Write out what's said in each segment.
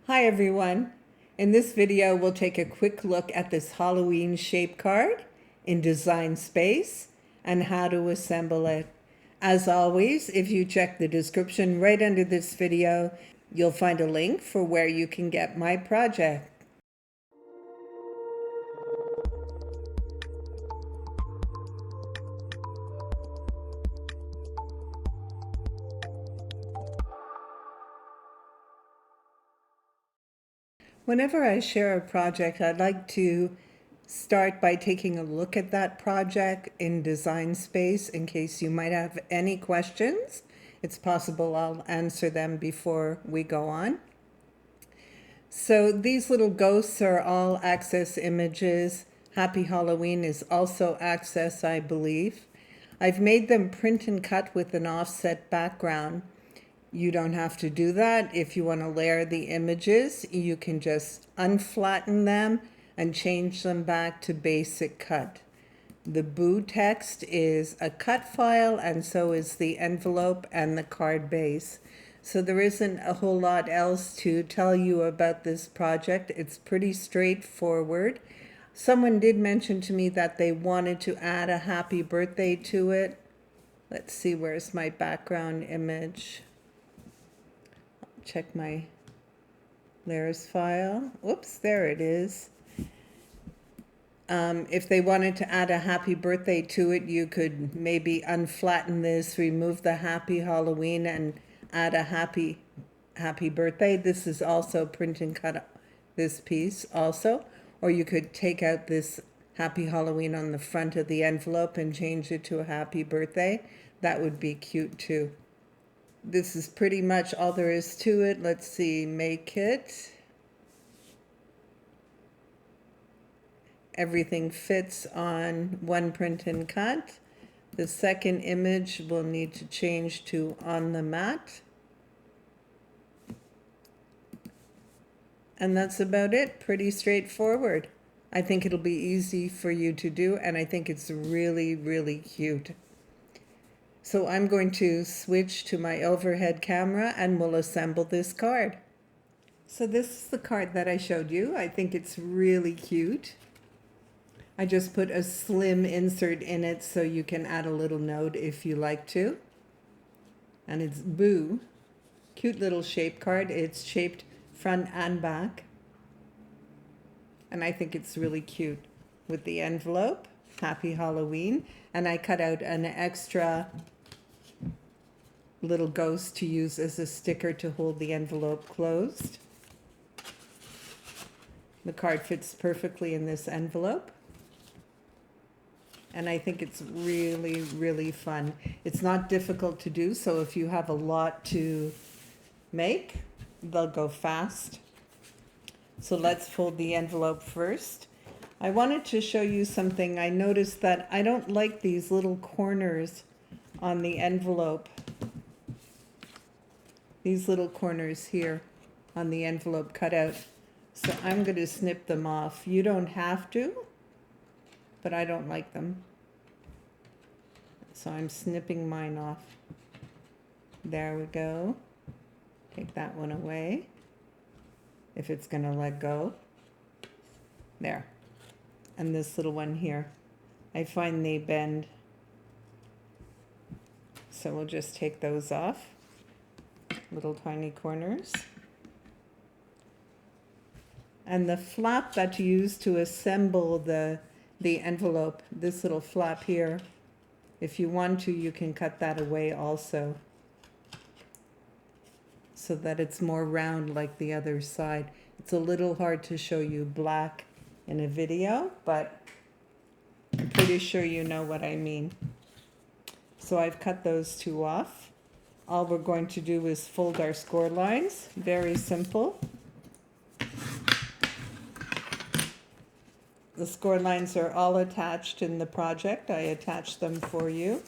Hi everyone. In this video, we'll take a quick look at this Halloween shape card in Design Space and how to assemble it. As always, if you check the description right under this video, you'll find a link for where you can get my project. Whenever I share a project, I'd like to start by taking a look at that project in Design Space in case you might have any questions. It's possible I'll answer them before we go on. So these little ghosts are all Access images. Happy Halloween is also Access, I believe. I've made them print and cut with an offset background. You don't have to do that. If you want to layer the images, you can just unflatten them and change them back to basic cut. The boo text is a cut file, and so is the envelope and the card base. So there isn't a whole lot else to tell you about this project. It's pretty straightforward. Someone did mention to me that they wanted to add a happy birthday to it. Let's see, where's my background image? Check my layers file. Oops, there it is. If they wanted to add a happy birthday to it, you could maybe unflatten this, remove the happy Halloween, and add a happy birthday. This is also print and cut, this piece also. Or you could take out this happy Halloween on the front of the envelope and change it to a happy birthday. That would be cute too. This is pretty much all there is to it. Let's see, make it. Everything fits on one print and cut. The second image will need to change to on the mat. And that's about it. Pretty straightforward. I think it'll be easy for you to do, and I think it's really, really cute. So I'm going to switch to my overhead camera and we'll assemble this card. So this is the card that I showed you. I think it's really cute. I just put a slim insert in it so you can add a little note if you like to. And it's Boo. Cute little shape card. It's shaped front and back. And I think it's really cute with the envelope. Happy Halloween. And I cut out an extra little ghost to use as a sticker to hold the envelope closed. The card fits perfectly in this envelope. And I think it's really, really fun. It's not difficult to do, so if you have a lot to make, they'll go fast. So let's fold the envelope first. I wanted to show you something. I noticed that I don't like these little corners on the envelope. These little corners here on the envelope cut out. So I'm going to snip them off. You don't have to, but I don't like them. So I'm snipping mine off. There we go. Take that one away, if it's going to let go. There. And this little one here. I find they bend. So we'll just take those off. Little tiny corners. And the flap that you use to assemble the envelope, this little flap here, if you want to, you can cut that away also, so that it's more round like the other side. It's a little hard to show you black in a video, but I'm pretty sure you know what I mean. So I've cut those two off. All we're going to do is fold our score lines. Very simple. The score lines are all attached in the project. I attached them for you.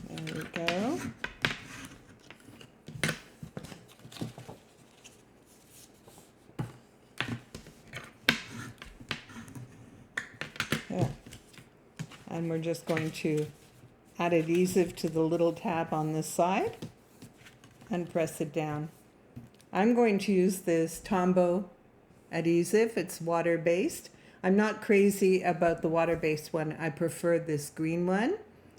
There we go. Yeah. And we're just going to add adhesive to the little tab on this side and press it down. I'm going to use this Tombow adhesive. It's water-based. I'm not crazy about the water-based one. I prefer this green one.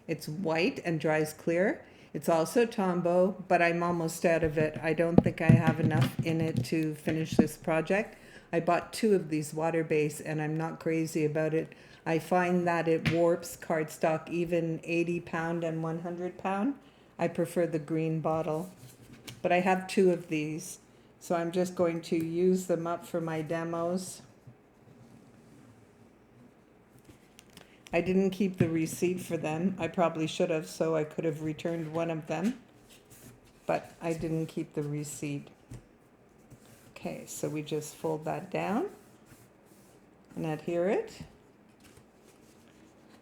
It's white and dries clear. It's also Tombow, but I'm almost out of it. I don't think I have enough in it to finish this project. I bought 2 of these water-based and I'm not crazy about it. I find that it warps cardstock, even 80 pound and 100 pound. I prefer the green bottle, but I have 2 of these. So I'm just going to use them up for my demos. I didn't keep the receipt for them. I probably should have, so I could have returned one of them, but I didn't keep the receipt. Okay, so we just fold that down and adhere it.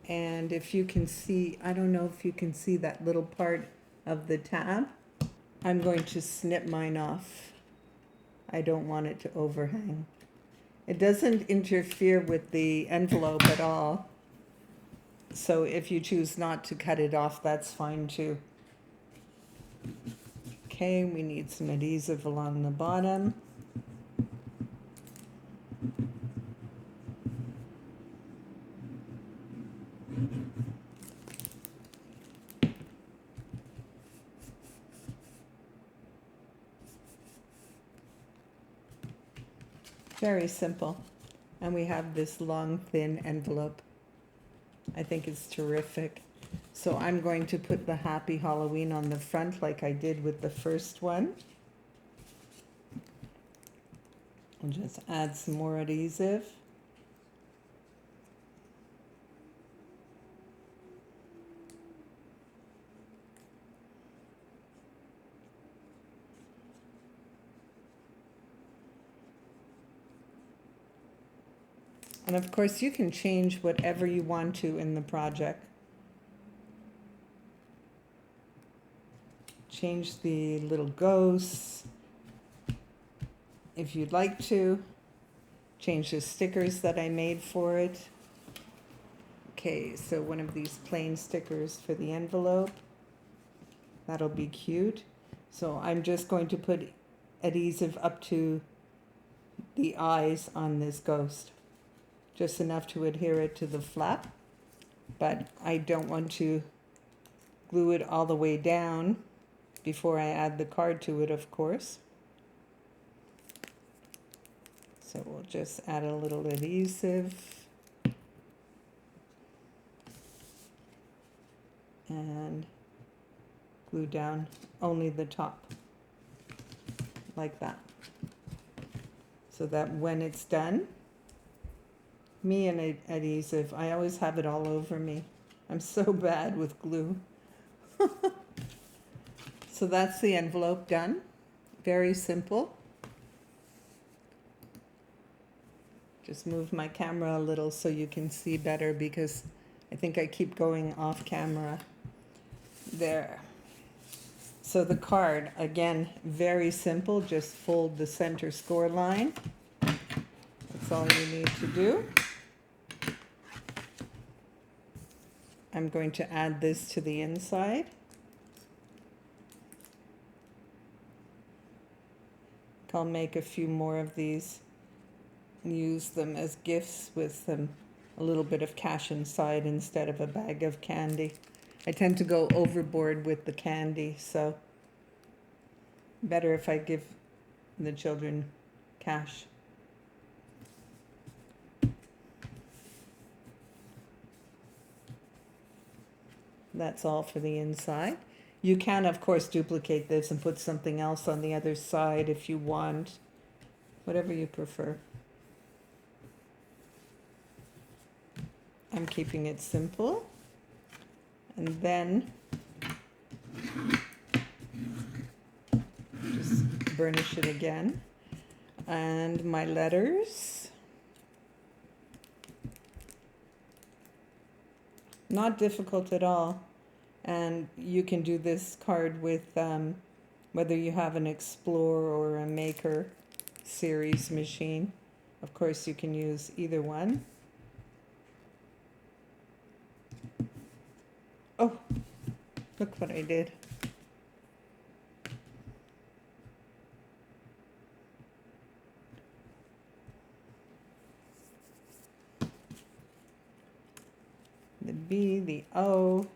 And if you can see, I don't know if you can see that little part of the tab. I'm going to snip mine off. I don't want it to overhang. It doesn't interfere with the envelope at all. So if you choose not to cut it off, that's fine too. Okay, we need some adhesive along the bottom. Very simple. And we have this long, thin envelope. I think it's terrific. So I'm going to put the Happy Halloween on the front like I did with the first one. I'll just add some more adhesive. And of course you can change whatever you want to in the project. Change the little ghosts if you'd like to. Change the stickers that I made for it. Okay, so one of these plain stickers for the envelope. That'll be cute. So I'm just going to put adhesive up to the eyes on this ghost. Just enough to adhere it to the flap, but I don't want to glue it all the way down before I add the card to it, of course. So we'll just add a little adhesive and glue down only the top, like that, so that when it's done, me and adhesive, I always have it all over me. I'm so bad with glue. So that's the envelope done. Very simple. Just move my camera a little so you can see better, because I think I keep going off camera. There. So the card, again, very simple. Just fold the center score line. That's all you need to do. I'm going to add this to the inside. I'll make a few more of these and use them as gifts with a little bit of cash inside instead of a bag of candy. I tend to go overboard with the candy, so better if I give the children cash. That's all for the inside. You can, of course, duplicate this and put something else on the other side if you want, whatever you prefer. I'm keeping it simple. And then just burnish it again. And my letters. Not difficult at all. And you can do this card with whether you have an Explorer or a Maker series machine. Of course, you can use either one. Look what I did. The B, the O.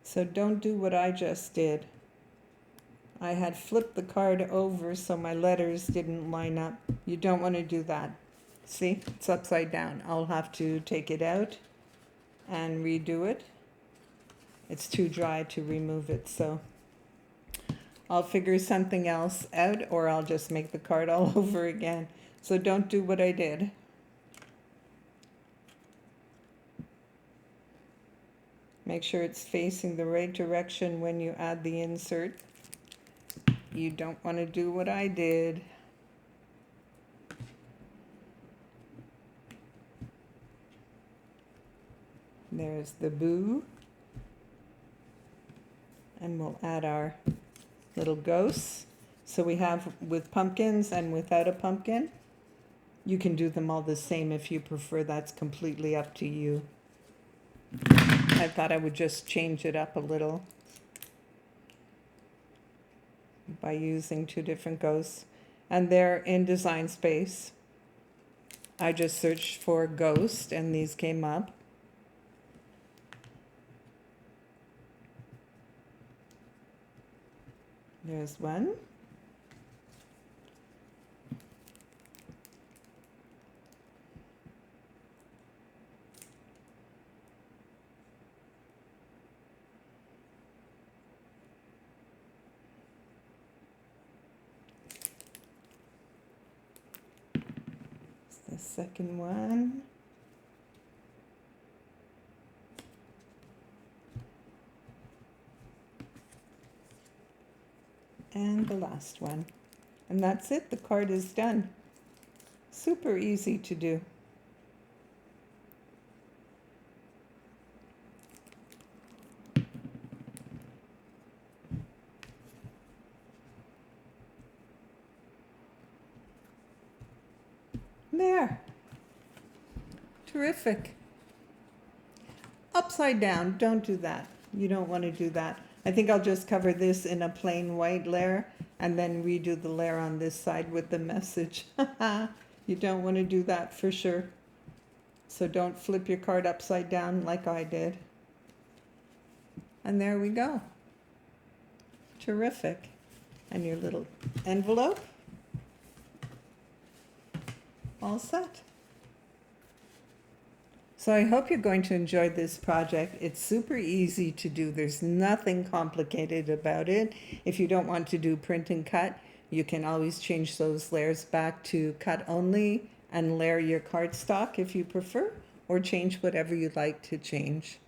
So don't do what I just did. I had flipped the card over so my letters didn't line up. You don't want to do that. See, it's upside down. I'll have to take it out and redo it. It's too dry to remove it, so I'll figure something else out, or I'll just make the card all over again. So don't do what I did. Make sure it's facing the right direction when you add the insert. You don't want to do what I did. There's the boo. And we'll add our little ghosts. So we have with pumpkins and without a pumpkin. You can do them all the same if you prefer. That's completely up to you. I thought I would just change it up a little by using two different ghosts. And they're in Design Space. I just searched for ghost and these came up. There's one. The second one. And the last one. And that's it. The card is done. Super easy to do. There. Terrific. Upside down, don't do that. You don't want to do that. I think I'll just cover this in a plain white layer and then redo the layer on this side with the message. You don't want to do that for sure. So don't flip your card upside down like I did. And there we go. Terrific. And your little envelope. All set. So I hope you're going to enjoy this project. It's super easy to do. There's nothing complicated about it. If you don't want to do print and cut, you can always change those layers back to cut only and layer your cardstock if you prefer, or change whatever you'd like to change.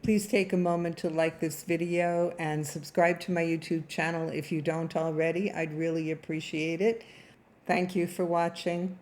Please take a moment to like this video and subscribe to my YouTube channel if you don't already. I'd really appreciate it. Thank you for watching.